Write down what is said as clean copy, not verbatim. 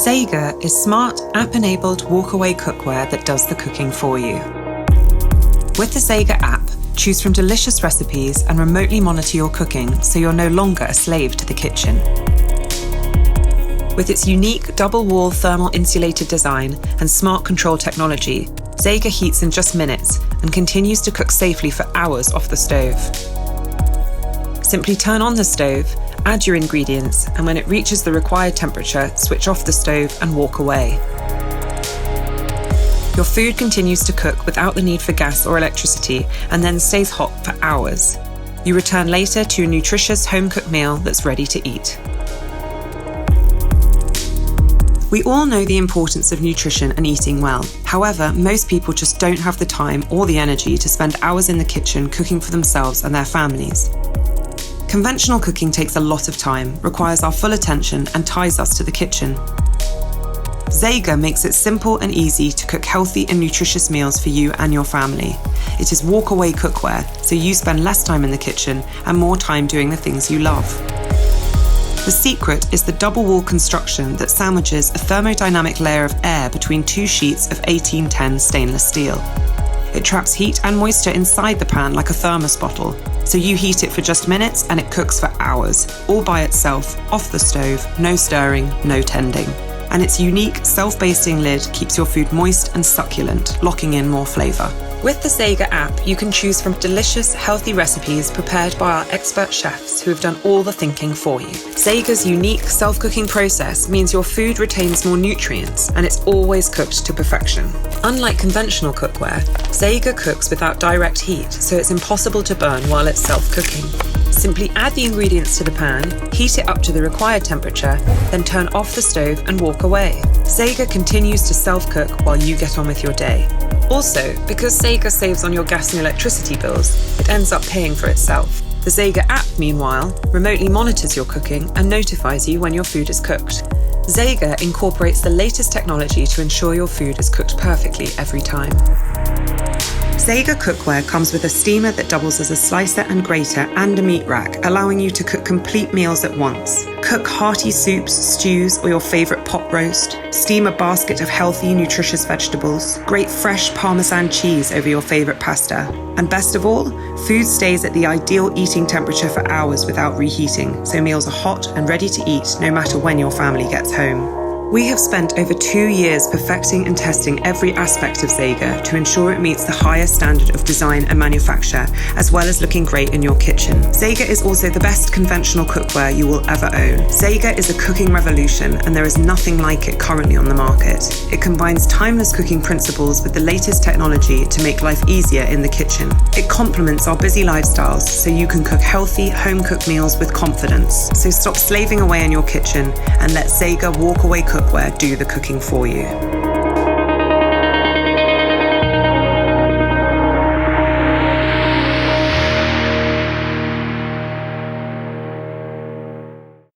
Zega is smart, app-enabled walk-away cookware that does the cooking for you. With the Zega app, choose from delicious recipes and remotely monitor your cooking so you're no longer a slave to the kitchen. With its unique double-wall thermal insulated design and smart control technology, Zega heats in just minutes and continues to cook safely for hours off the stove. Simply turn on the stove, add your ingredients, and when it reaches the required temperature, switch off the stove and walk away. Your food continues to cook without the need for gas or electricity and then stays hot for hours. You return later to a nutritious home-cooked meal that's ready to eat. We all know the importance of nutrition and eating well. However, most people just don't have the time or the energy to spend hours in the kitchen cooking for themselves and their families. Conventional cooking takes a lot of time, requires our full attention, and ties us to the kitchen. Zega makes it simple and easy to cook healthy and nutritious meals for you and your family. It is walk-away cookware, so you spend less time in the kitchen and more time doing the things you love. The secret is the double-wall construction that sandwiches a thermodynamic layer of air between two sheets of 1810 stainless steel. It traps heat and moisture inside the pan like a thermos bottle, so you heat it for just minutes and it cooks for hours, all by itself, off the stove, no stirring, no tending. And its unique self-basting lid keeps your food moist and succulent, locking in more flavour. With the Zega app, you can choose from delicious, healthy recipes prepared by our expert chefs who have done all the thinking for you. Zega's unique self-cooking process means your food retains more nutrients and it's always cooked to perfection. Unlike conventional cookware, Zega cooks without direct heat, so it's impossible to burn while it's self-cooking. Simply add the ingredients to the pan, heat it up to the required temperature, then turn off the stove and walk away. Zega continues to self-cook while you get on with your day. Also, because Zega saves on your gas and electricity bills, it ends up paying for itself. The Zega app, meanwhile, remotely monitors your cooking and notifies you when your food is cooked. Zega incorporates the latest technology to ensure your food is cooked perfectly every time. Zega cookware comes with a steamer that doubles as a slicer and grater and a meat rack, allowing you to cook complete meals at once. Cook hearty soups, stews, or your favourite pot roast. Steam a basket of healthy, nutritious vegetables. Grate fresh Parmesan cheese over your favourite pasta. And best of all, food stays at the ideal eating temperature for hours without reheating, so meals are hot and ready to eat no matter when your family gets home. We have spent over 2 years perfecting and testing every aspect of Zega to ensure it meets the highest standard of design and manufacture, as well as looking great in your kitchen. Zega is also the best conventional cookware you will ever own. Zega is a cooking revolution, and there is nothing like it currently on the market. It combines timeless cooking principles with the latest technology to make life easier in the kitchen. It complements our busy lifestyles so you can cook healthy, home-cooked meals with confidence. So stop slaving away in your kitchen and let Zega walk-away cookware do the cooking for you.